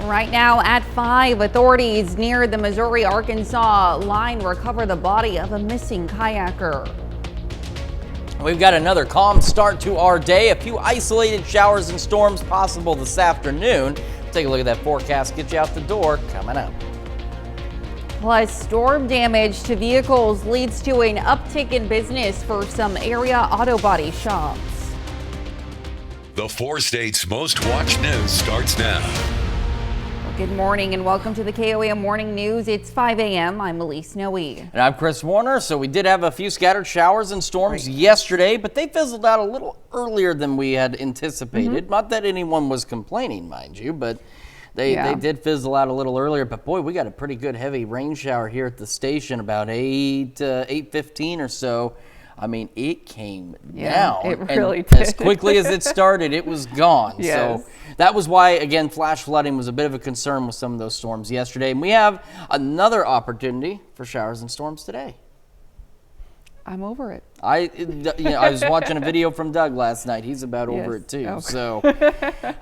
Right now at 5, authorities near the Missouri-Arkansas line recover the body of a missing kayaker. We've got another calm start to our day. A few isolated showers and storms possible this afternoon. Take a look at that forecast. Get you out the door coming up. Plus, storm damage to vehicles leads to an uptick in business for some area auto body shops. The 4 states' most watched news starts now. Good morning and welcome to the KOAM Morning News. It's 5 a.m. I'm Elise Noe. And I'm Chris Warner. So we did have a few scattered showers and storms yesterday, but they fizzled out a little earlier than we had anticipated. Not that anyone was complaining, mind you, but they did fizzle out a little earlier. But boy, we got a pretty good heavy rain shower here at the station about 8:15 or so. I mean, it came down. It really and did. As quickly as it started, it was gone. Yes. So that was why, again, flash flooding was a bit of a concern with some of those storms yesterday. And we have another opportunity for showers and storms today. I'm over it. I was watching a video from Doug last night. He's about over it too. Okay. So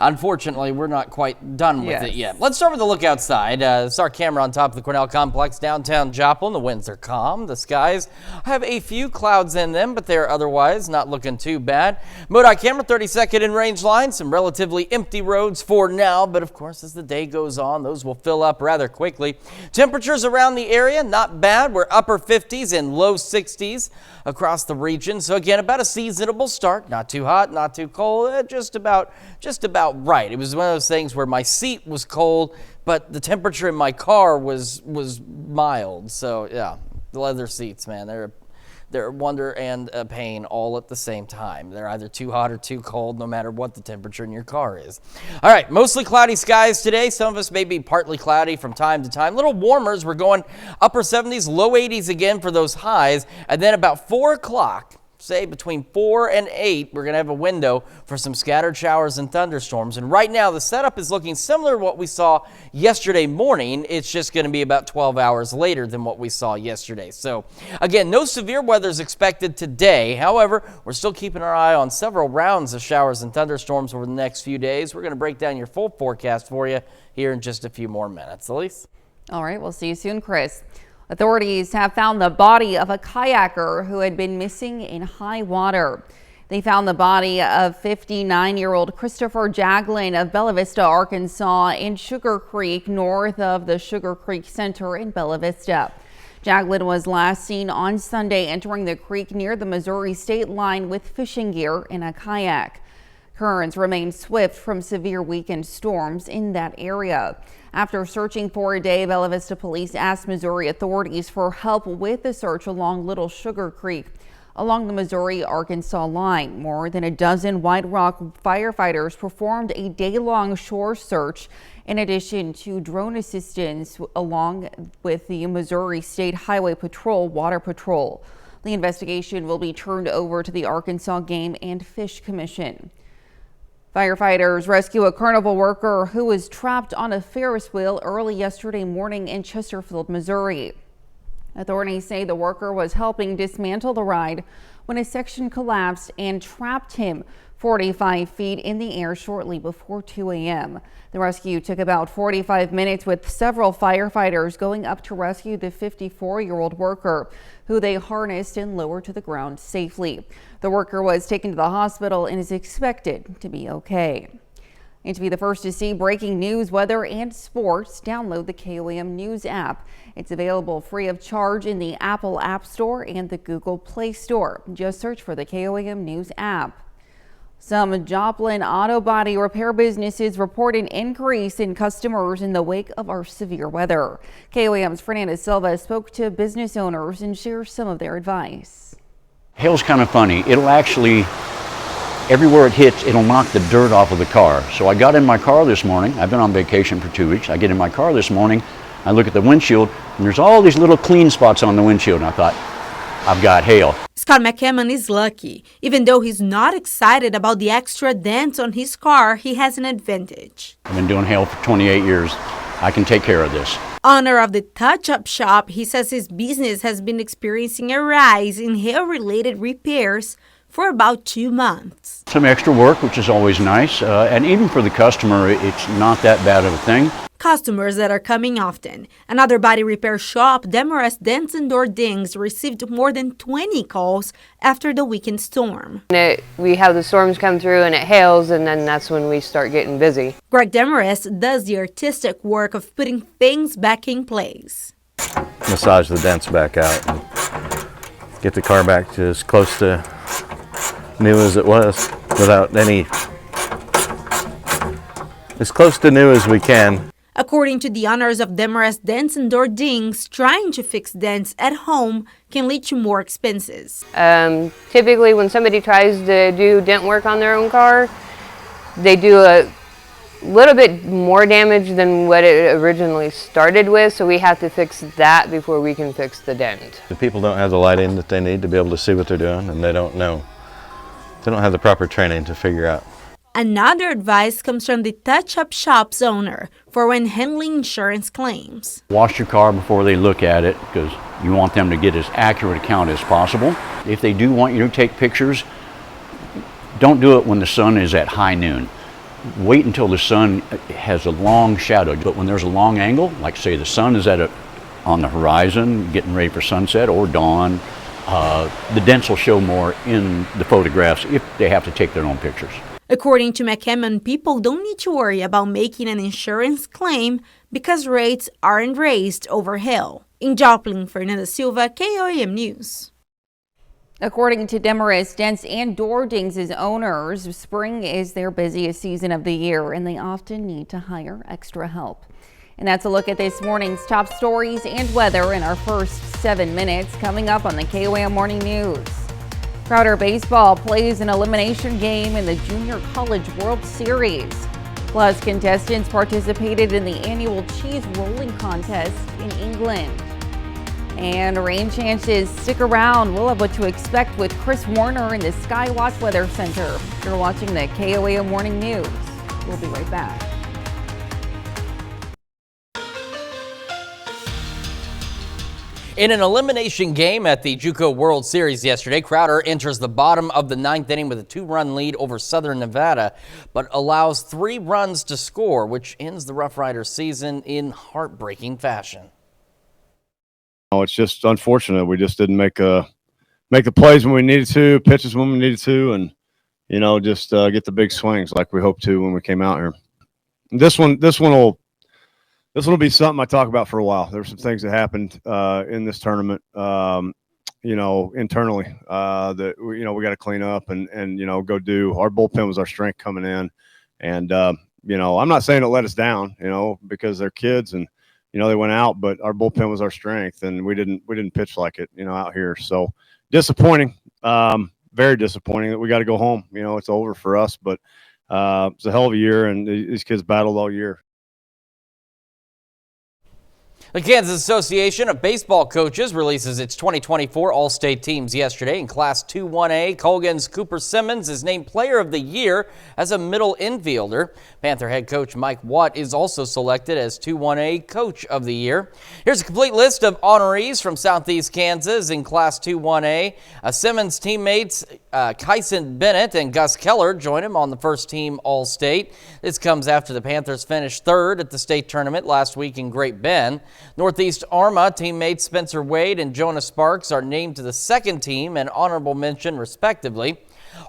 unfortunately, we're not quite done with it yet. Let's start with the look outside. This is our camera on top of the Cornell Complex, downtown Joplin. The winds are calm. The skies have a few clouds in them, but they're otherwise not looking too bad. MoDOT camera, 32nd in range line. Some relatively empty roads for now, but of course, as the day goes on, those will fill up rather quickly. Temperatures around the area, not bad. We're upper 50s and low 60s across the region. So again, about a seasonable start. Not too hot, not too cold, just about right. It was one of those things where my seat was cold, but the temperature in my car was mild. So yeah, the leather seats, man, they're a wonder and a pain all at the same time. They're either too hot or too cold, no matter what the temperature in your car is. All right, mostly cloudy skies today. Some of us may be partly cloudy from time to time. A little warmer as we're going upper 70s, low 80s again for those highs. And then about 4 o'clock, say between 4 and 8, we're going to have a window for some scattered showers and thunderstorms. And right now, the setup is looking similar to what we saw yesterday morning. It's just going to be about 12 hours later than what we saw yesterday. So again, no severe weather is expected today. However, we're still keeping our eye on several rounds of showers and thunderstorms over the next few days. We're going to break down your full forecast for you here in just a few more minutes. Elise? All right, we'll see you soon, Chris. Authorities have found the body of a kayaker who had been missing in high water. They found the body of 59-year-old Christopher Jaglin of Bella Vista, Arkansas in Sugar Creek, north of the Sugar Creek Center in Bella Vista. Jaglin was last seen on Sunday entering the creek near the Missouri state line with fishing gear in a kayak. Currents remain swift from severe weekend storms in that area. After searching for a day, Bella Vista police asked Missouri authorities for help with the search along Little Sugar Creek along the Missouri-Arkansas line. More than a dozen White Rock firefighters performed a day-long shore search in addition to drone assistance along with the Missouri State Highway Patrol Water Patrol. The investigation will be turned over to the Arkansas Game and Fish Commission. Firefighters rescue a carnival worker who was trapped on a Ferris wheel early yesterday morning in Chesterfield, Missouri. Authorities say the worker was helping dismantle the ride when a section collapsed and trapped him 45 feet in the air shortly before 2 a.m. The rescue took about 45 minutes with several firefighters going up to rescue the 54-year-old worker, who they harnessed and lowered to the ground safely. The worker was taken to the hospital and is expected to be okay. And to be the first to see breaking news, weather, and sports, download the KOAM News app. It's available free of charge in the Apple App Store and the Google Play Store. Just search for the KOAM News app. Some Joplin auto body repair businesses report an increase in customers in the wake of our severe weather. KOAM's Fernanda Silva spoke to business owners and shares some of their advice. Hail's kind of funny. It'll actually, everywhere it hits, it'll knock the dirt off of the car. So I got in my car this morning. I've been on vacation for 2 weeks. I get in my car this morning. I look at the windshield, and there's all these little clean spots on the windshield. And I thought, I've got hail. Scott McCammon is lucky. Even though he's not excited about the extra dents on his car, he has an advantage. I've been doing hail for 28 years. I can take care of this. Owner of the touch-up shop, he says his business has been experiencing a rise in hail-related repairs for about 2 months. Some extra work, which is always nice, and even for the customer, it's not that bad of a thing. customers that are coming often. Another body repair shop, Demarest Dents and Door Dings, received more than 20 calls after the weekend storm. We have the storms come through and it hails, and then that's when we start getting busy. Greg Demarest does the artistic work of putting things back in place. Massage the dents back out and get the car back to as close to new as it was without any, as close to new as we can. According to the owners of Demarest Dents and Door Dings, trying to fix dents at home can lead to more expenses. Typically when somebody tries to do dent work on their own car, they do a little bit more damage than what it originally started with, so we have to fix that before we can fix the dent. The people don't have the lighting that they need to be able to see what they're doing, and they don't know. They don't have the proper training to figure out. Another advice comes from the touch-up shop's owner for when handling insurance claims. Wash your car before they look at it because you want them to get as accurate a count as possible. If they do want you to take pictures, don't do it when the sun is at high noon. Wait until the sun has a long shadow, but when there's a long angle, like say the sun is on the horizon, getting ready for sunset or dawn, the dents will show more in the photographs if they have to take their own pictures. According to McCammon, people don't need to worry about making an insurance claim because rates aren't raised over hail. In Joplin, Fernanda Silva, KOAM News. According to Demarest Dents and Door Dings' owners, spring is their busiest season of the year, and they often need to hire extra help. And that's a look at this morning's top stories and weather in our first 7 minutes, coming up on the KOAM Morning News. Crowder Baseball plays an elimination game in the Junior College World Series. Plus, contestants participated in the annual cheese rolling contest in England. And rain chances stick around. We'll have what to expect with Chris Warner in the Skywatch Weather Center. You're watching the KOAM Morning News. We'll be right back. In an elimination game at the JUCO World Series yesterday, Crowder enters the bottom of the 9th inning with a 2-run lead over Southern Nevada, but allows 3 runs to score, which ends the Rough Riders season in heartbreaking fashion. It's just unfortunate. We just didn't make the plays when we needed to, pitches when we needed to, and just get the big swings like we hoped to when we came out here. And this one will be something I talk about for a while. There's some things that happened in this tournament, internally that we got to clean up and go do. Our bullpen was our strength coming in, and I'm not saying it let us down, because they're kids and. They went out, but our bullpen was our strength, and we didn't pitch like it, out here. So disappointing, very disappointing that we got to go home. It's over for us, but it's a hell of a year, and these kids battled all year. The Kansas Association of Baseball Coaches releases its 2024 All-State teams yesterday. In Class 2-1A, Colgan's Cooper Simmons is named Player of the Year as a middle infielder. Panther head coach Mike Watt is also selected as 2-1A Coach of the Year. Here's a complete list of honorees from Southeast Kansas in Class 2-1A. Simmons' teammates Kyson Bennett and Gus Keller join him on the first team All-State. This comes after the Panthers finished 3rd at the state tournament last week in Great Bend. Northeast Arma teammates Spencer Wade and Jonah Sparks are named to the second team and honorable mention respectively.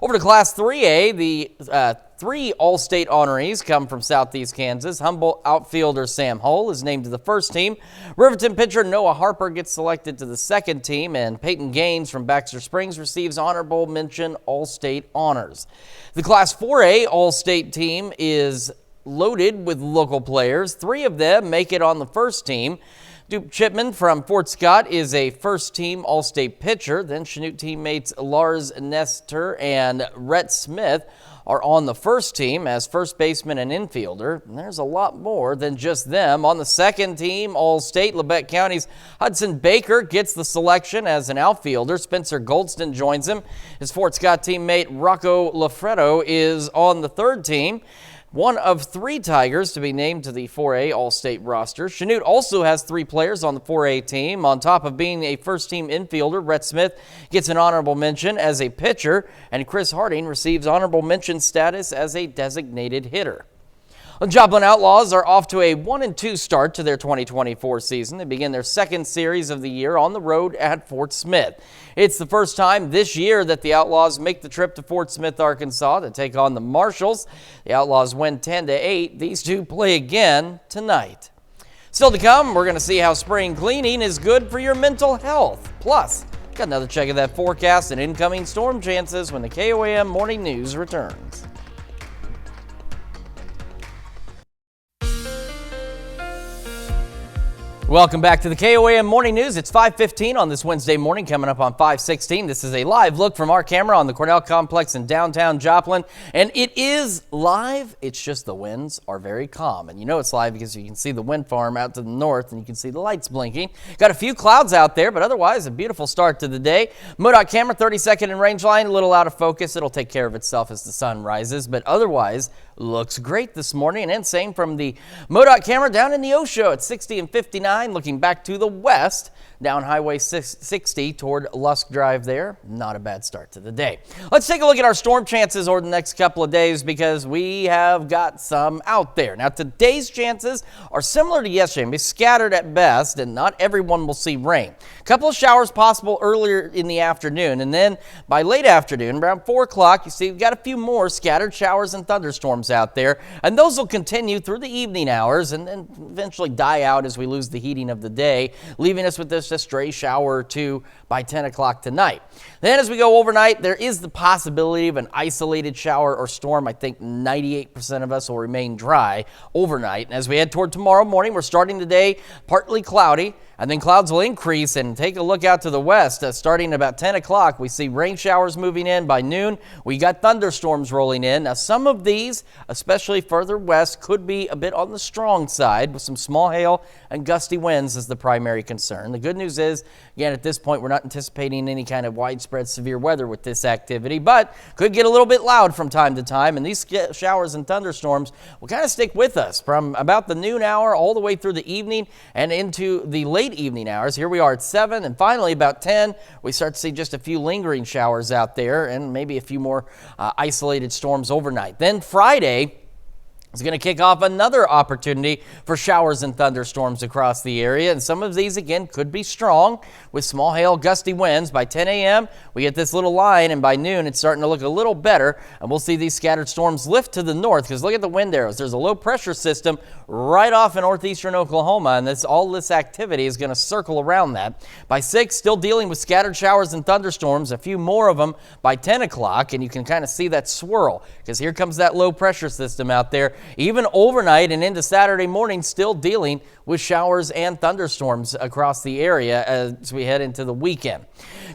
Over to Class 3A, the 3 All-State honorees come from Southeast Kansas. Humboldt outfielder Sam Hull is named to the first team. Riverton pitcher Noah Harper gets selected to the second team, and Peyton Gaines from Baxter Springs receives honorable mention All-State honors. The Class 4A All-State team is loaded with local players. 3 of them make it on the first team. Duke Chipman from Fort Scott is a first-team All-State pitcher. Then Chanute teammates Lars Nestor and Rhett Smith are on the first team as first baseman and infielder. And there's a lot more than just them. On the second team All-State, Labette County's Hudson Baker gets the selection as an outfielder. Spencer Goldston joins him. His Fort Scott teammate Rocco Lafredo is on the third team. One of 3 Tigers to be named to the 4A All-State roster. Chanute also has 3 players on the 4A team. On top of being a first-team infielder, Rhett Smith gets an honorable mention as a pitcher, and Chris Harding receives honorable mention status as a designated hitter. The Joplin Outlaws are off to a 1-2 start to their 2024 season. They begin their second series of the year on the road at Fort Smith. It's the first time this year that the Outlaws make the trip to Fort Smith, Arkansas to take on the Marshals. The Outlaws win 10-8. These two play again tonight. Still to come, we're going to see how spring cleaning is good for your mental health. Plus, got another check of that forecast and incoming storm chances when the KOAM Morning News returns. Welcome back to the KOAM Morning News. It's 5:15 on this Wednesday morning. Coming up on 5:16, this is a live look from our camera on the Cornell Complex in downtown Joplin. And it is live. It's just the winds are very calm. And you know it's live because you can see the wind farm out to the north and you can see the lights blinking. Got a few clouds out there, but otherwise a beautiful start to the day. MoDOT camera 32nd in range line, a little out of focus. It'll take care of itself as the sun rises, but otherwise looks great this morning. And same from the MoDOT camera down in the Osho at 60 and 59, looking back to the west down Highway 60 toward Lusk Drive there. Not a bad start to the day. Let's take a look at our storm chances over the next couple of days because we have got some out there. Now today's chances are similar to yesterday, maybe scattered at best, and not everyone will see rain. A couple of showers possible earlier in the afternoon, and then by late afternoon, around 4 o'clock, you see we've got a few more scattered showers and thunderstorms out there, and those will continue through the evening hours and then eventually die out as we lose the heating of the day, leaving us with just a stray shower or two by 10 o'clock tonight. Then as we go overnight, there is the possibility of an isolated shower or storm. I think 98% of us will remain dry overnight. And as we head toward tomorrow morning, we're starting the day partly cloudy, and then clouds will increase. And take a look out to the west. Starting about 10 o'clock, we see rain showers moving in. By noon, we got thunderstorms rolling in. Now, some of these, especially further west, could be a bit on the strong side with some small hail and gusty winds as the primary concern. The good news is, again, at this point, we're not anticipating any kind of widespread severe weather with this activity, but could get a little bit loud from time to time. And these showers and thunderstorms will kind of stick with us from about the noon hour all the way through the evening and into the late evening hours. Here we are at 7, and finally about 10, we start to see just a few lingering showers out there and maybe a few more isolated storms overnight. Then Friday is going to kick off another opportunity for showers and thunderstorms across the area, and some of these again could be strong with small hail, gusty winds. By 10 a.m. we get this little line, and by noon it's starting to look a little better, and we'll see these scattered storms lift to the north because look at the wind arrows. There's a low pressure system right off in northeastern Oklahoma, and all this activity is going to circle around that. By 6, still dealing with scattered showers and thunderstorms, a few more of them by 10 o'clock, and you can kind of see that swirl because here comes that low pressure system out there. Even overnight and into Saturday morning, still dealing with showers and thunderstorms across the area as we head into the weekend.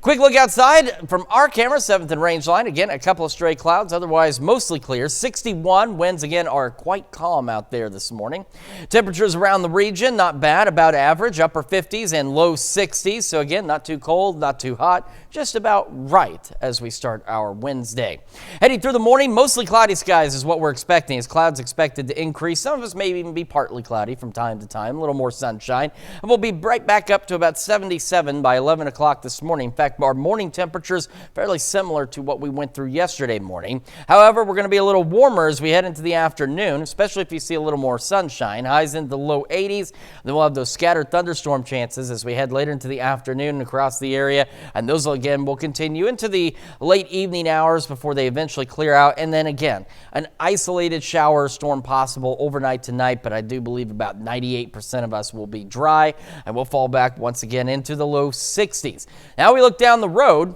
Quick look outside from our camera, 7th and range line. Again, a couple of stray clouds, otherwise mostly clear. 61 winds again are quite calm out there this morning. Temperatures around the region, not bad, about average, upper 50s and low 60s. So again, not too cold, not too hot, just about right as we start our Wednesday. Heading through the morning, mostly cloudy skies is what we're expecting, as clouds expected to increase. Some of us may even be partly cloudy from time to time, a little more sunshine. And we'll be right back up to about 77 by 11 o'clock this morning. In fact, our morning temperatures fairly similar to what we went through yesterday morning. However, we're going to be a little warmer as we head into the afternoon, especially if you see a little more sunshine. Highs into the low 80s. Then we'll have those scattered thunderstorm chances as we head later into the afternoon across the area. And those again will continue into the late evening hours before they eventually clear out. And then again, an isolated shower or storm possible overnight tonight, but I do believe about 98% of us will be dry, and we'll fall back once again into the low 60s. Now we look down the road.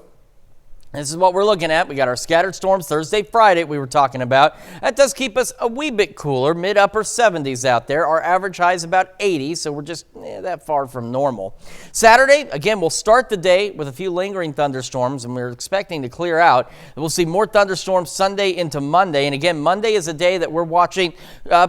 This is what we're looking at. We got our scattered storms Thursday, Friday we were talking about. That does keep us a wee bit cooler, mid-upper 70s out there. Our average high is about 80, so we're just that far from normal. Saturday, again, we'll start the day with a few lingering thunderstorms, and we're expecting to clear out. We'll see more thunderstorms Sunday into Monday. And again, Monday is a day that we're watching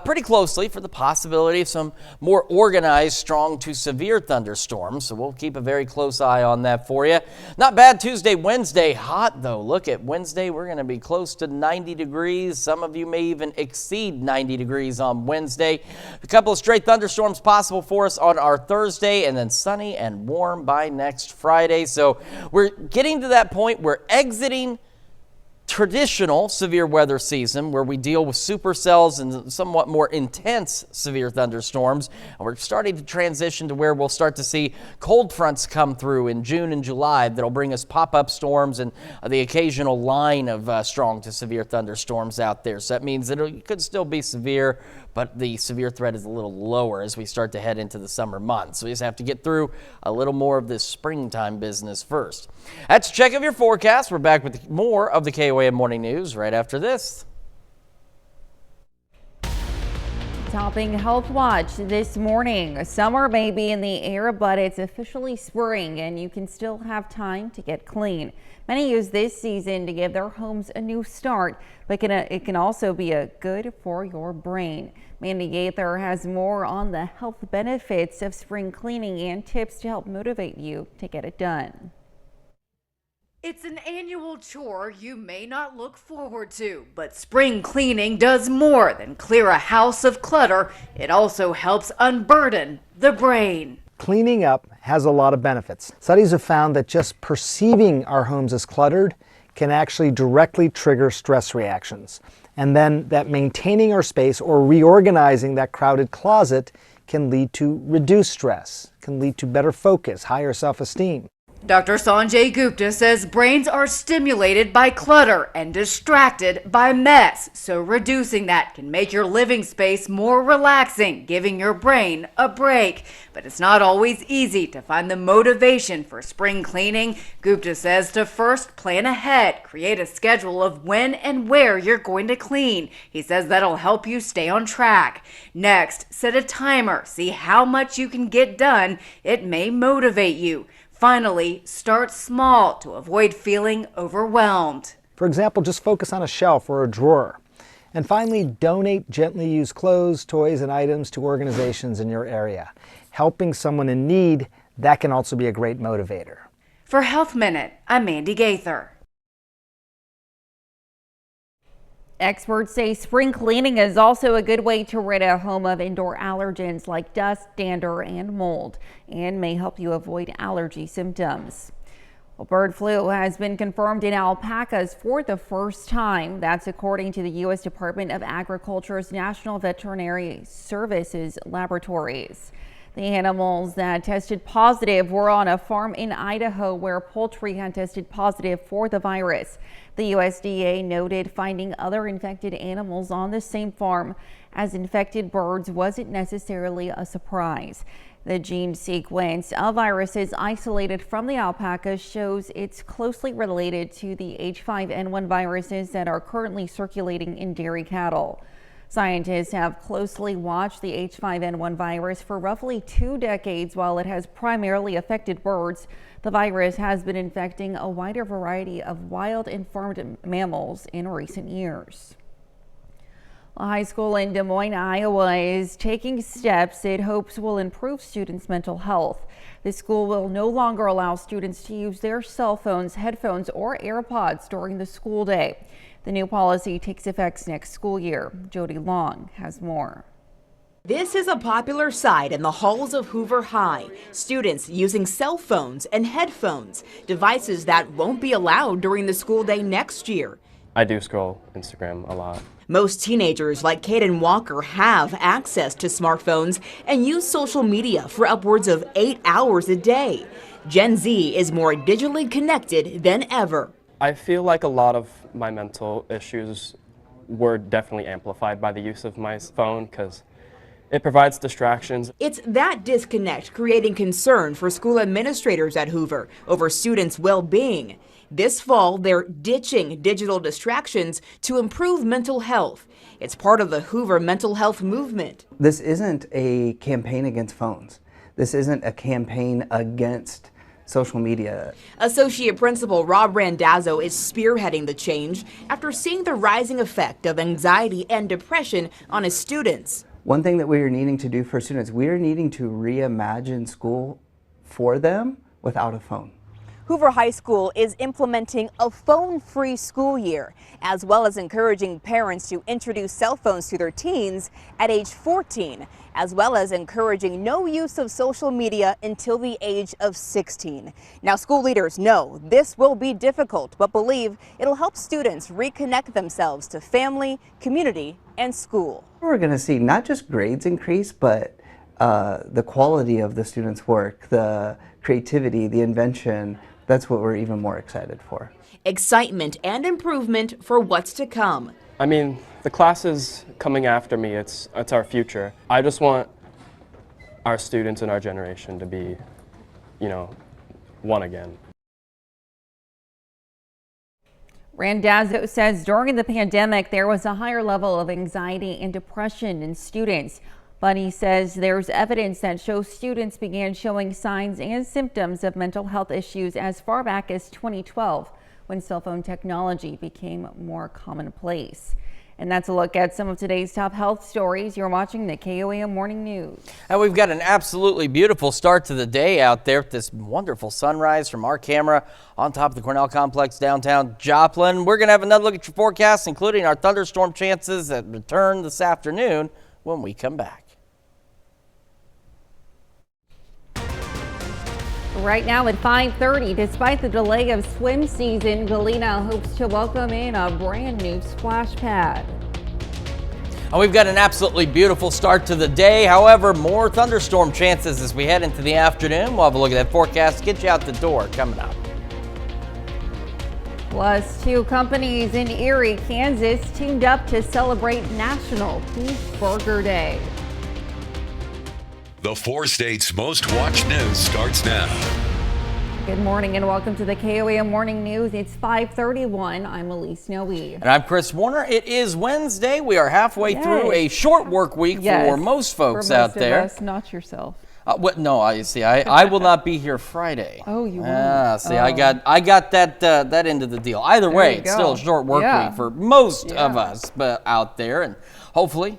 pretty closely for the possibility of some more organized, strong to severe thunderstorms. So we'll keep a very close eye on that for you. Not bad Tuesday, Wednesday. Hot though. Look at Wednesday. We're going to be close to 90 degrees. Some of you may even exceed 90 degrees on Wednesday. A couple of straight thunderstorms possible for us on our Thursday, and then sunny and warm by next Friday. So we're getting to that point. We're exiting traditional severe weather season where we deal with supercells and somewhat more intense severe thunderstorms. And we're starting to transition to where we'll start to see cold fronts come through in June and July that'll bring us pop-up storms and the occasional line of strong to severe thunderstorms out there. So that means that it could still be severe, but the severe threat is a little lower as we start to head into the summer months. So we just have to get through a little more of this springtime business first. That's a check of your forecast. We're back with more of the KOAM Morning News right after this. Topping Health Watch this morning. Summer may be in the air, but it's officially spring and you can still have time to get clean. Many use this season to give their homes a new start, but it can also be good for your brain. Mandy Gaither has more on the health benefits of spring cleaning and tips to help motivate you to get it done. It's an annual chore you may not look forward to, but spring cleaning does more than clear a house of clutter. It also helps unburden the brain. Cleaning up has a lot of benefits. Studies have found that just perceiving our homes as cluttered can actually directly trigger stress reactions. And then that maintaining our space or reorganizing that crowded closet can lead to reduced stress, can lead to better focus, higher self-esteem. Dr. Sanjay Gupta says brains are stimulated by clutter and distracted by mess, so reducing that can make your living space more relaxing, giving your brain a break. But it's not always easy to find the motivation for spring cleaning. Gupta says to first plan ahead, create a schedule of when and where you're going to clean. He says that'll help you stay on track. Next, set a timer, see how much you can get done. It may motivate you. Finally, start small to avoid feeling overwhelmed. For example, just focus on a shelf or a drawer. And finally, donate gently used clothes, toys, and items to organizations in your area. Helping someone in need, that can also be a great motivator. For Health Minute, I'm Mandy Gaither. Experts say spring cleaning is also a good way to rid a home of indoor allergens like dust, dander, and mold, and may help you avoid allergy symptoms. Well, bird flu has been confirmed in alpacas for the first time. That's according to the U.S. Department of Agriculture's National Veterinary Services Laboratories. The animals that tested positive were on a farm in Idaho where poultry had tested positive for the virus. The USDA noted finding other infected animals on the same farm as infected birds wasn't necessarily a surprise. The gene sequence of viruses isolated from the alpacas shows it's closely related to the H5N1 viruses that are currently circulating in dairy cattle. Scientists have closely watched the H5N1 virus for roughly 2 decades. While it has primarily affected birds, the virus has been infecting a wider variety of wild and farmed mammals in recent years. A high school in Des Moines, Iowa is taking steps it hopes will improve students' mental health. The school will no longer allow students to use their cell phones, headphones, or AirPods during the school day. The new policy takes effect next school year. Jody Long has more. This is a popular sight in the halls of Hoover High. Students using cell phones and headphones, devices that won't be allowed during the school day next year. I do scroll Instagram a lot. Most teenagers like Caden Walker have access to smartphones and use social media for upwards of 8 hours a day. Gen Z is more digitally connected than ever. I feel like a lot of my mental issues were definitely amplified by the use of my phone because it provides distractions. It's that disconnect creating concern for school administrators at Hoover over students' well-being. This fall, they're ditching digital distractions to improve mental health. It's part of the Hoover mental health movement. This isn't a campaign against phones. This isn't a campaign against social media. Associate Principal Rob Randazzo is spearheading the change after seeing the rising effect of anxiety and depression on his students. One thing that we are needing to do for students, we are needing to reimagine school for them without a phone. Hoover High School is implementing a phone-free school year, as well as encouraging parents to introduce cell phones to their teens at age 14, as well as encouraging no use of social media until the age of 16. Now, school leaders know this will be difficult, but believe it'll help students reconnect themselves to family, community, and school. We're going to see not just grades increase, but the quality of the students' work, the creativity, the invention. That's what we're even more excited for. Excitement and improvement for what's to come. I mean, the classes coming after me, it's our future. I just want our students and our generation to be, one again. Randazzo says during the pandemic, there was a higher level of anxiety and depression in students. But he says there's evidence that shows students began showing signs and symptoms of mental health issues as far back as 2012, when cell phone technology became more commonplace. And that's a look at some of today's top health stories. You're watching the KOAM Morning News. And we've got an absolutely beautiful start to the day out there with this wonderful sunrise from our camera on top of the Cornell Complex downtown Joplin. We're going to have another look at your forecast, including our thunderstorm chances that return this afternoon when we come back. Right now at 5:30, despite the delay of swim season, Galena hopes to welcome in a brand new splash pad. And we've got an absolutely beautiful start to the day. However, more thunderstorm chances as we head into the afternoon. We'll have a look at that forecast, get you out the door coming up. Plus, two companies in Erie, Kansas teamed up to celebrate National Beef Burger Day. The 4 states' most watched news starts now. Good morning and welcome to the KOAM Morning News. It's 5:31. I'm Elise Noe. And I'm Chris Warner. It is Wednesday. We are halfway through a short work week for most folks for most out of there. Us, not yourself. No, I will not be here Friday. Oh, you won't? See, I got that end of the deal. Either way, it's still a short work week for most of us out there, and hopefully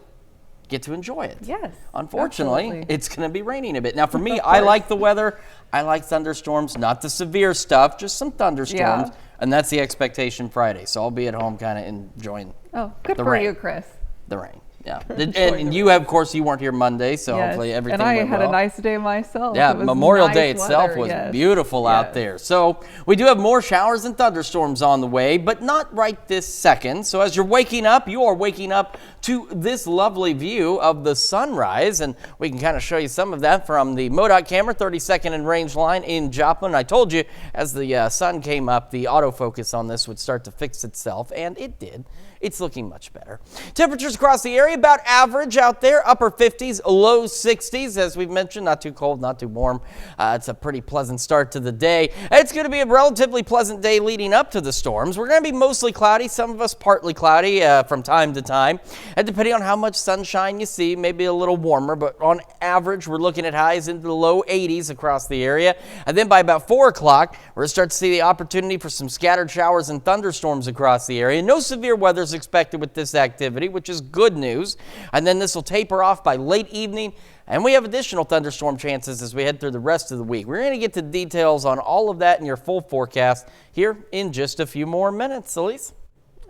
get to enjoy it. Yes. Unfortunately, it's going to be raining a bit. Now, for me, I like the weather. I like thunderstorms, not the severe stuff, just some thunderstorms. And that's the expectation Friday. So I'll be at home kind of enjoying good the for rain. You, Chris. The rain. Yeah. And you have, of course, you weren't here Monday, so hopefully everything went well. And I had a nice day myself. Yeah, it was Memorial nice Day itself weather. was beautiful out there. So we do have more showers and thunderstorms on the way, but not right this second. So as you're waking up, you are waking up to this lovely view of the sunrise, and we can kind of show you some of that from the MoDOT camera, 32nd and Range line in Joplin. I told you as the sun came up, the autofocus on this would start to fix itself, and it did. It's looking much better. Temperatures across the area about average out there, upper 50s, low 60s. As we've mentioned, not too cold, not too warm. It's a pretty pleasant start to the day. It's going to be a relatively pleasant day leading up to the storms. We're going to be mostly cloudy, some of us partly cloudy from time to time. And depending on how much sunshine you see, maybe a little warmer, but on average, we're looking at highs into the low 80s across the area. And then by about 4 o'clock, we're going to start to see the opportunity for some scattered showers and thunderstorms across the area. No severe weather is expected with this activity, which is good news. And then this will taper off by late evening, and we have additional thunderstorm chances as we head through the rest of the week. We're going to get to details on all of that in your full forecast here in just a few more minutes. Elise?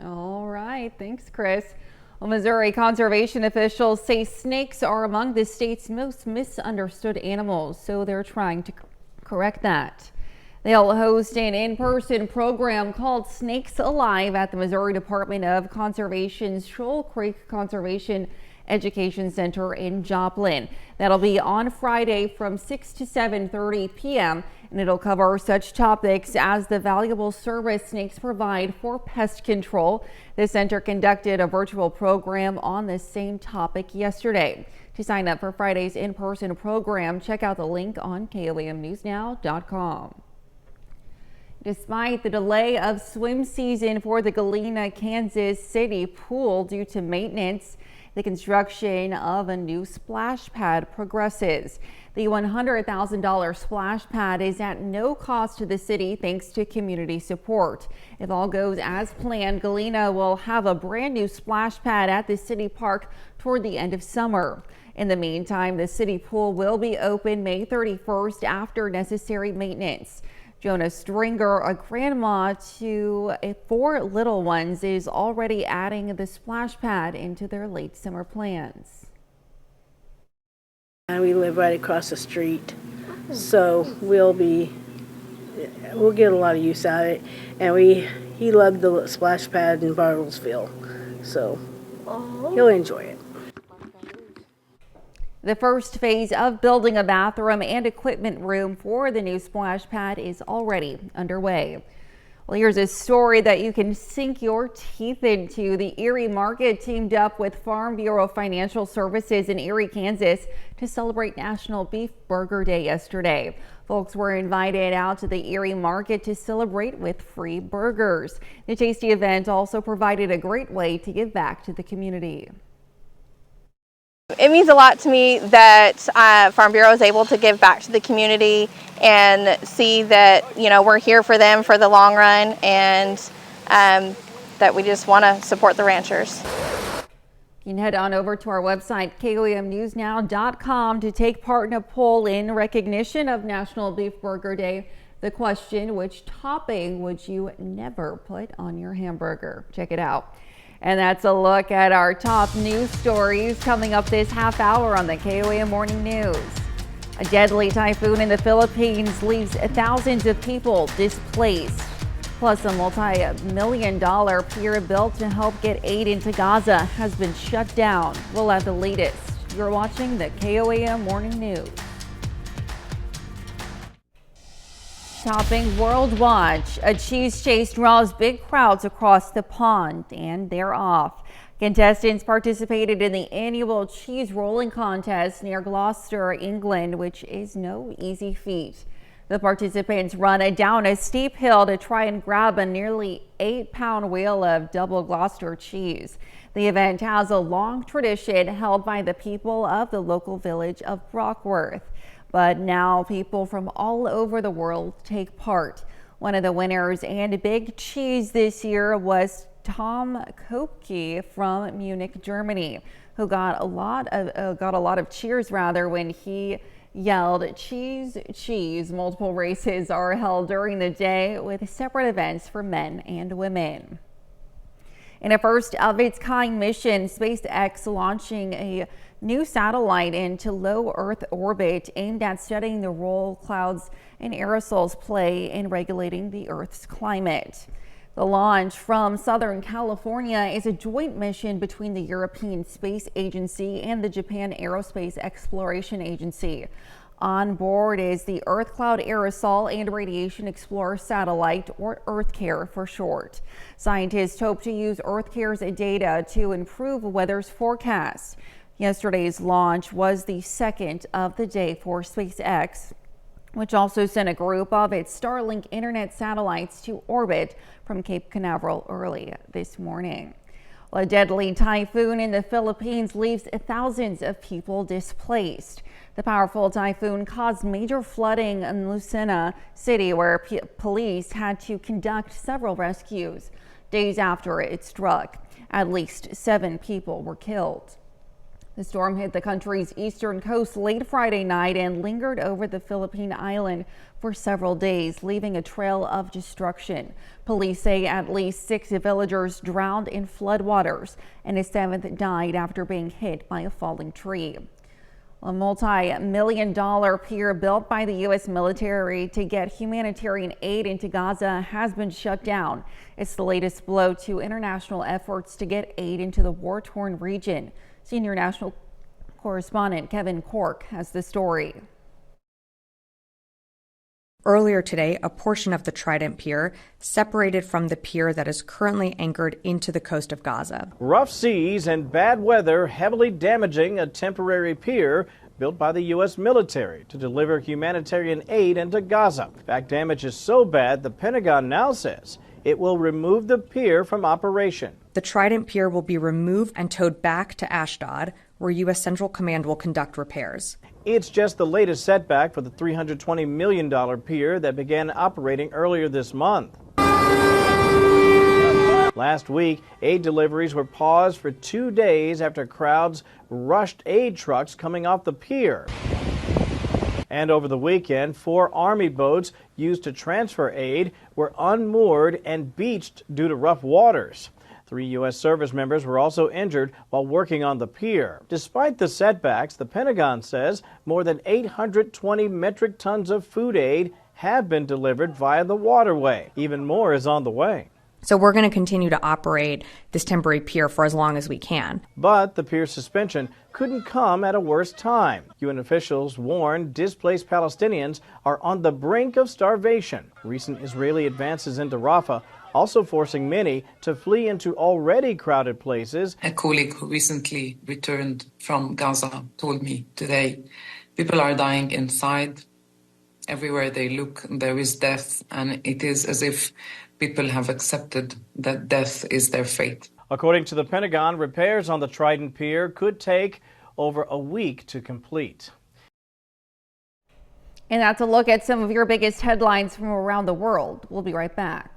All right. Thanks, Chris. Well, Missouri conservation officials say snakes are among the state's most misunderstood animals, so they're trying to correct that. They'll host an in-person program called Snakes Alive at the Missouri Department of Conservation's Shoal Creek Conservation Education Center in Joplin. That'll be on Friday from 6 to 7:30 p.m. and it'll cover such topics as the valuable service snakes provide for pest control. The center conducted a virtual program on the same topic yesterday. To sign up for Friday's in-person program, check out the link on KOAMNewsNow.com. Despite the delay of swim season for the Galena, Kansas City pool due to maintenance, the construction of a new splash pad progresses. The $100,000 splash pad is at no cost to the city thanks to community support. If all goes as planned, Galena will have a brand new splash pad at the city park toward the end of summer. In the meantime, the city pool will be open May 31st after necessary maintenance. Jonah Stringer, a grandma to 4 little ones, is already adding the splash pad into their late summer plans. And we live right across the street, so we'll get a lot of use out of it. And he loved the splash pad in Bartlesville, so he'll enjoy it. The first phase of building a bathroom and equipment room for the new splash pad is already underway. Well, here's a story that you can sink your teeth into. The Erie Market teamed up with Farm Bureau Financial Services in Erie, Kansas to celebrate National Beef Burger Day yesterday. Folks were invited out to the Erie Market to celebrate with free burgers. The tasty event also provided a great way to give back to the community. It means a lot to me that Farm Bureau is able to give back to the community and see that, you know, we're here for them for the long run, and that we just want to support the ranchers. You can head on over to our website, KOAMnewsnow.com, to take part in a poll in recognition of National Beef Burger Day. The question, which topping would you never put on your hamburger? Check it out. And that's a look at our top news stories coming up this half hour on the KOAM Morning News. A deadly typhoon in the Philippines leaves thousands of people displaced. Plus, a multi-million-dollar pier built to help get aid into Gaza has been shut down. We'll have the latest. You're watching the KOAM Morning News. Topping World Watch, a cheese chase draws big crowds across the pond, and they're off. Contestants participated in the annual cheese rolling contest near Gloucester, England, which is no easy feat. The participants run down a steep hill to try and grab a nearly 8-pound wheel of double Gloucester cheese. The event has a long tradition held by the people of the local village of Brockworth. But now people from all over the world take part. One of the winners and big cheese this year was Tom Kopke from Munich, Germany, who got a lot of cheers when he yelled "Cheese, cheese." Multiple races are held during the day with separate events for men and women. In a first of its kind mission, SpaceX launching a new satellite into low Earth orbit aimed at studying the role clouds and aerosols play in regulating the Earth's climate. The launch from Southern California is a joint mission between the European Space Agency and the Japan Aerospace Exploration Agency. On board is the Earth Cloud Aerosol and Radiation Explorer satellite, or EarthCare for short. Scientists hope to use EarthCare's data to improve weather's forecasts. Yesterday's launch was the second of the day for SpaceX, which also sent a group of its Starlink internet satellites to orbit from Cape Canaveral early this morning. A deadly typhoon in the Philippines leaves thousands of people displaced. The powerful typhoon caused major flooding in Lucena City, where police had to conduct several rescues. Days after it struck, at least 7 people were killed. The storm hit the country's eastern coast late Friday night and lingered over the Philippine island for several days, leaving a trail of destruction. Police say at least 6 villagers drowned in floodwaters, and a 7th died after being hit by a falling tree. A multi-million-dollar pier built by the U.S. military to get humanitarian aid into Gaza has been shut down. It's the latest blow to international efforts to get aid into the war-torn region. Senior national correspondent Kevin Cork has the story. Earlier today, a portion of the Trident Pier separated from the pier that is currently anchored into the coast of Gaza. Rough seas and bad weather heavily damaging a temporary pier built by the U.S. military to deliver humanitarian aid into Gaza. In fact, damage is so bad, the Pentagon now says it will remove the pier from operation. The Trident Pier will be removed and towed back to Ashdod, where U.S. Central Command will conduct repairs. It's just the latest setback for the $320 million pier that began operating earlier this month. Last week, aid deliveries were paused for 2 days after crowds rushed aid trucks coming off the pier. And over the weekend, 4 Army boats used to transfer aid were unmoored and beached due to rough waters. 3 U.S. service members were also injured while working on the pier. Despite the setbacks, the Pentagon says more than 820 metric tons of food aid have been delivered via the waterway. Even more is on the way. So we're going to continue to operate this temporary pier for as long as we can. But the pier suspension couldn't come at a worse time. UN officials warn displaced Palestinians are on the brink of starvation. Recent Israeli advances into Rafah also forcing many to flee into already crowded places. A colleague who recently returned from Gaza told me today, people are dying inside. Everywhere they look, there is death, and it is as if people have accepted that death is their fate. According to the Pentagon, repairs on the Trident Pier could take over a week to complete. And that's a look at some of your biggest headlines from around the world. We'll be right back.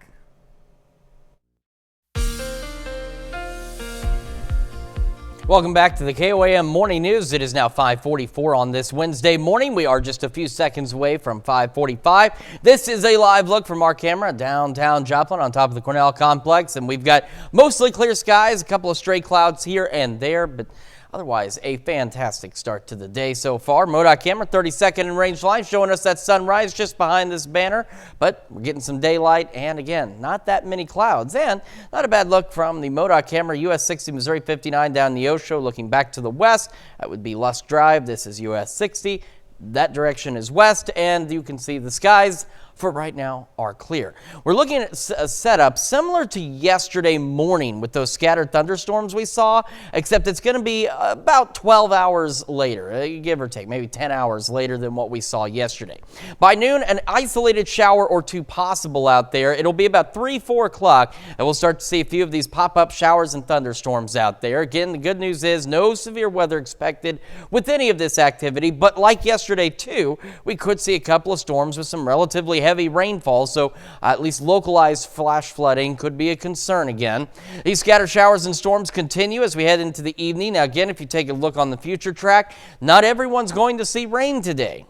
Welcome back to the KOAM Morning News. It is now 5:44 on this Wednesday morning. We are just a few seconds away from 5:45. This is a live look from our camera downtown Joplin on top of the Cornell complex, and we've got mostly clear skies, a couple of stray clouds here and there, but otherwise a fantastic start to the day so far. MoDOT camera 32nd in range line showing us that sunrise just behind this banner, but we're getting some daylight and again, not that many clouds, and not a bad look from the MoDOT camera. US 60 Missouri 59 down Neosho looking back to the west. That would be Lusk Drive. This is US 60. That direction is west, and you can see the skies for right now are clear. We're looking at a setup similar to yesterday morning with those scattered thunderstorms we saw, except it's going to be about 12 hours later, give or take, maybe 10 hours later than what we saw yesterday. By noon, an isolated shower or two possible out there. It'll be about 3-4 o'clock, and we'll start to see a few of these pop-up showers and thunderstorms out there. Again, the good news is no severe weather expected with any of this activity, but like yesterday too, we could see a couple of storms with some relatively heavy rainfall, so at least localized flash flooding could be a concern again. These scattered showers and storms continue as we head into the evening. Now again, if you take a look on the future track, not everyone's going to see rain today.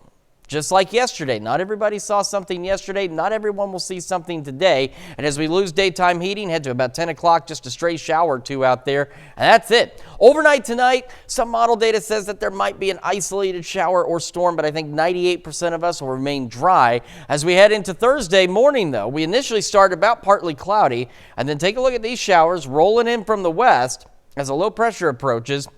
Just like yesterday, not everybody saw something yesterday, not everyone will see something today. And as we lose daytime heating, head to about 10 o'clock, just a stray shower or two out there, and that's it. Overnight tonight, some model data says that there might be an isolated shower or storm, but I think 98% of us will remain dry. As we head into Thursday morning, though, we initially start about partly cloudy, and then take a look at these showers rolling in from the west as a low pressure approaches.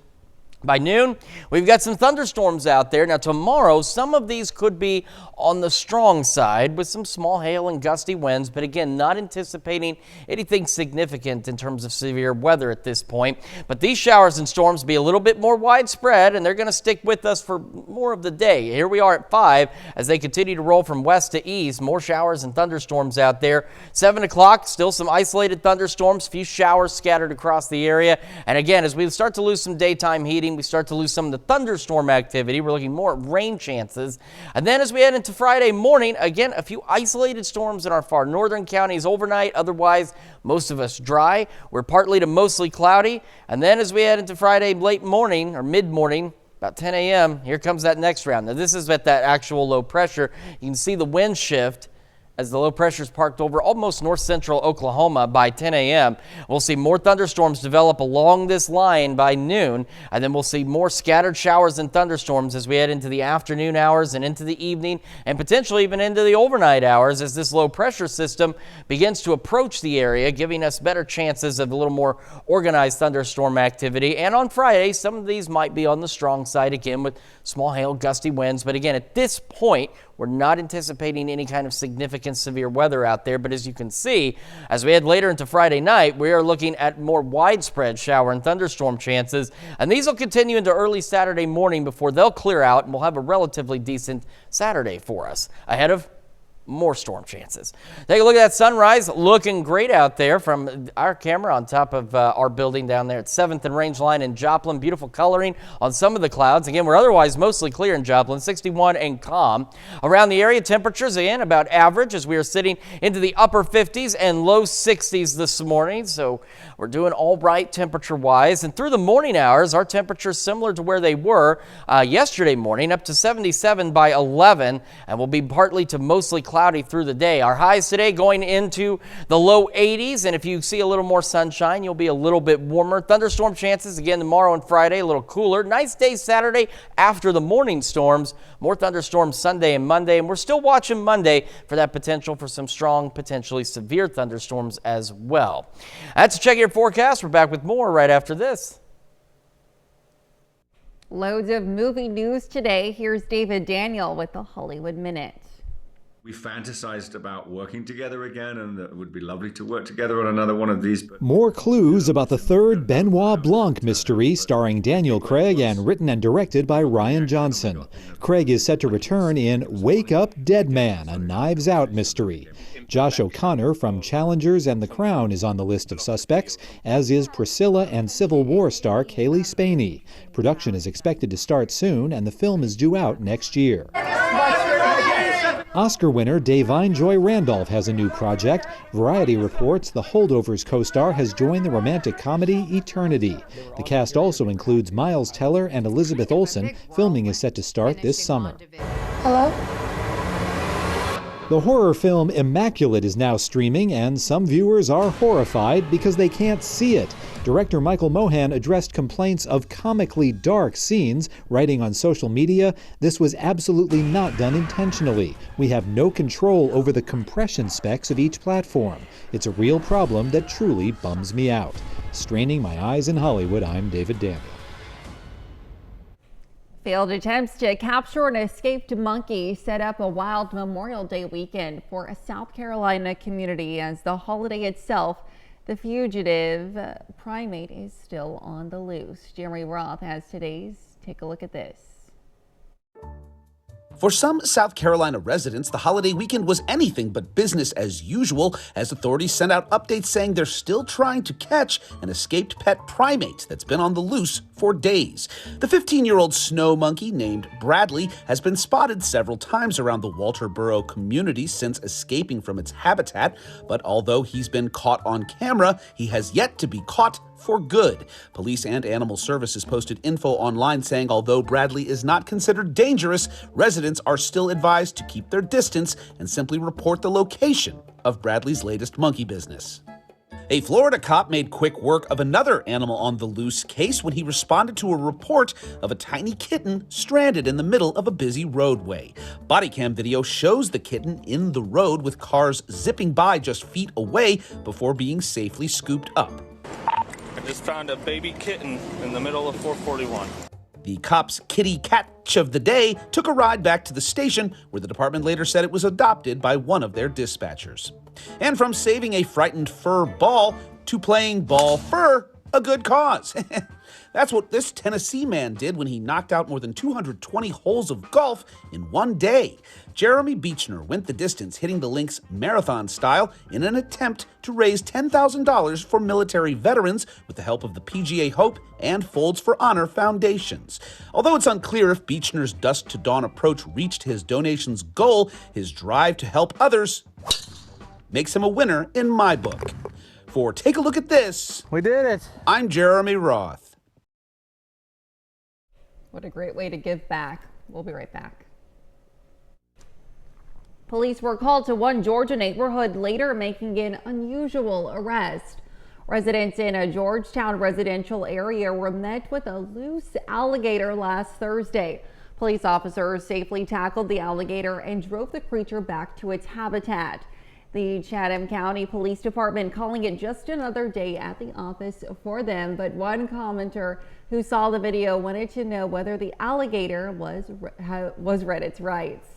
By noon, we've got some thunderstorms out there. Now tomorrow, some of these could be on the strong side with some small hail and gusty winds, but again, not anticipating anything significant in terms of severe weather at this point. But these showers and storms be a little bit more widespread, and they're going to stick with us for more of the day. Here we are at 5 as they continue to roll from west to east. More showers and thunderstorms out there. 7 o'clock, still some isolated thunderstorms, few showers scattered across the area. And again, as we start to lose some daytime heating, we start to lose some of the thunderstorm activity. We're looking more at rain chances. And then as we head into Friday morning, again, a few isolated storms in our far northern counties overnight. Otherwise, most of us dry. We're partly to mostly cloudy. And then as we head into Friday late morning or mid-morning, about 10 a.m., here comes that next round. Now, this is at that actual low pressure. You can see the wind shift as the low pressure is parked over almost north central Oklahoma by 10 a.m. We'll see more thunderstorms develop along this line by noon, and then we'll see more scattered showers and thunderstorms as we head into the afternoon hours and into the evening, and potentially even into the overnight hours as this low pressure system begins to approach the area, giving us better chances of a little more organized thunderstorm activity. And on Friday, some of these might be on the strong side again with small hail, gusty winds. But again, at this point, we're not anticipating any kind of significant severe weather out there. But as you can see, as we head later into Friday night, we are looking at more widespread shower and thunderstorm chances. And these will continue into early Saturday morning before they'll clear out, and we'll have a relatively decent Saturday for us ahead of more storm chances. Take a look at that sunrise. Looking great out there from our camera on top of our building down there at 7th and Range Line in Joplin. Beautiful coloring on some of the clouds. Again, we're otherwise mostly clear in Joplin, 61 and calm. Around the area, temperatures again about average as we are sitting into the upper 50s and low 60s this morning. So we're doing all right temperature-wise. And through the morning hours, our temperatures similar to where they were yesterday morning, up to 77 by 11, and will be partly to mostly cloudy through the day. Our highs today going into the low 80s, and if you see a little more sunshine, you'll be a little bit warmer. Thunderstorm chances again tomorrow and Friday, a little cooler. Nice day Saturday after the morning storms. More thunderstorms Sunday and Monday, and we're still watching Monday for that potential for some strong, potentially severe thunderstorms as well. That's a check your forecast. We're back with more right after this. Loads of movie news today. Here's David Daniel with the Hollywood Minute. We fantasized about working together again, and it would be lovely to work together on another one of these. More clues about the third Benoit Blanc mystery starring Daniel Craig and written and directed by Rian Johnson. Craig is set to return in Wake Up Dead Man, a Knives Out mystery. Josh O'Connor from Challengers and The Crown is on the list of suspects, as is Priscilla and Civil War star Kaylee Spaney. Production is expected to start soon, and the film is due out next year. Oscar winner Davine Joy Randolph has a new project. Variety reports the Holdovers co-star has joined the romantic comedy Eternity. The cast also includes Miles Teller and Elizabeth Olsen. Filming is set to start this summer. Hello? The horror film Immaculate is now streaming, and some viewers are horrified because they can't see it. Director Michael Mohan addressed complaints of comically dark scenes, writing on social media, "This was absolutely not done intentionally. We have no control over the compression specs of each platform. It's a real problem that truly bums me out." Straining my eyes in Hollywood, I'm David Daniel. Failed attempts to capture an escaped monkey set up a wild Memorial Day weekend for a South Carolina community. As the holiday itself, the fugitive primate is still on the loose. Jeremy Roth has today's Take a Look at This. For some South Carolina residents, the holiday weekend was anything but business as usual, as authorities sent out updates saying they're still trying to catch an escaped pet primate that's been on the loose for days. The 15-year-old snow monkey named Bradley has been spotted several times around the Walterboro community since escaping from its habitat, but although he's been caught on camera, he has yet to be caught for good. Police and Animal Services posted info online saying although Bradley is not considered dangerous, residents are still advised to keep their distance and simply report the location of Bradley's latest monkey business. A Florida cop made quick work of another animal on the loose case when he responded to a report of a tiny kitten stranded in the middle of a busy roadway. Body cam video shows the kitten in the road with cars zipping by just feet away before being safely scooped up. I just found a baby kitten in the middle of 441. The cop's kitty catch of the day took a ride back to the station, where the department later said it was adopted by one of their dispatchers. And from saving a frightened fur ball to playing ball for a good cause. That's what this Tennessee man did when he knocked out more than 220 holes of golf in one day. Jeremy Beechner went the distance, hitting the links marathon style in an attempt to raise $10,000 for military veterans with the help of the PGA Hope and Folds for Honor foundations. Although it's unclear if Beechner's dusk to dawn approach reached his donation's goal, his drive to help others makes him a winner in my book. For Take a Look at This, we did it. I'm Jeremy Roth. What a great way to give back. We'll be right back. Police were called to one Georgia neighborhood, later making an unusual arrest. Residents in a Georgetown residential area were met with a loose alligator last Thursday. Police officers safely tackled the alligator and drove the creature back to its habitat. The Chatham County Police Department calling it just another day at the office for them, but one commenter who saw the video wanted to know whether the alligator was read its rights.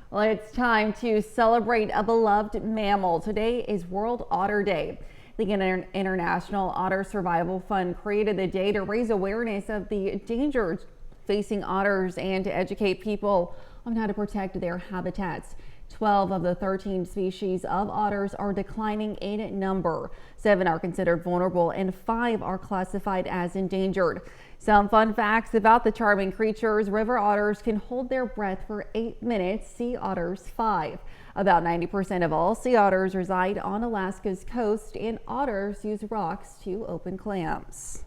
Well, it's time to celebrate a beloved mammal. Today is World Otter Day. The International Otter Survival Fund created the day to raise awareness of the dangers facing otters and to educate people on how to protect their habitats. 12 of the 13 species of otters are declining in number. 7 are considered vulnerable and 5 are classified as endangered. Some fun facts about the charming creatures: river otters can hold their breath for 8 minutes, sea otters 5. About 90% of all sea otters reside on Alaska's coast, and otters use rocks to open clams.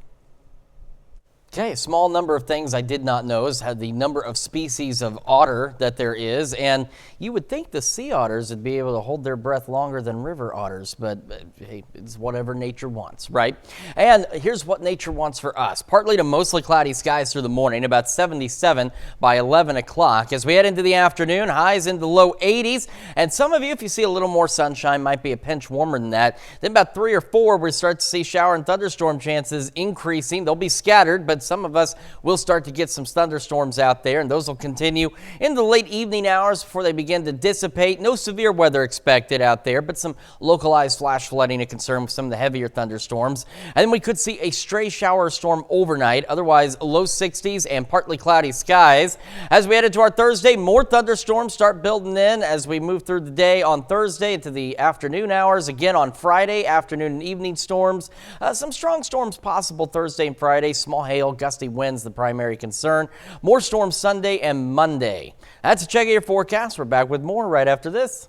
Okay, a small number of things I did not know is the number of species of otter that there is, and you would think the sea otters would be able to hold their breath longer than river otters, but hey, it's whatever nature wants, right? And here's what nature wants for us: partly to mostly cloudy skies through the morning, about 77 by 11 o'clock. As we head into the afternoon, highs in the low 80s, and some of you, if you see a little more sunshine, might be a pinch warmer than that. Then about 3 or 4, we start to see shower and thunderstorm chances increasing. They'll be scattered, but some of us will start to get some thunderstorms out there, and those will continue in the late evening hours before they begin to dissipate. No severe weather expected out there, but some localized flash flooding a concern with some of the heavier thunderstorms. And then we could see a stray shower storm overnight, otherwise low 60s and partly cloudy skies. As we head into our Thursday, more thunderstorms start building in as we move through the day on Thursday into the afternoon hours. Again on Friday, afternoon and evening storms. Some strong storms possible Thursday and Friday. Small hail, gusty winds the primary concern. More storms Sunday and Monday. That's a check of your forecast. We're back with more right after this.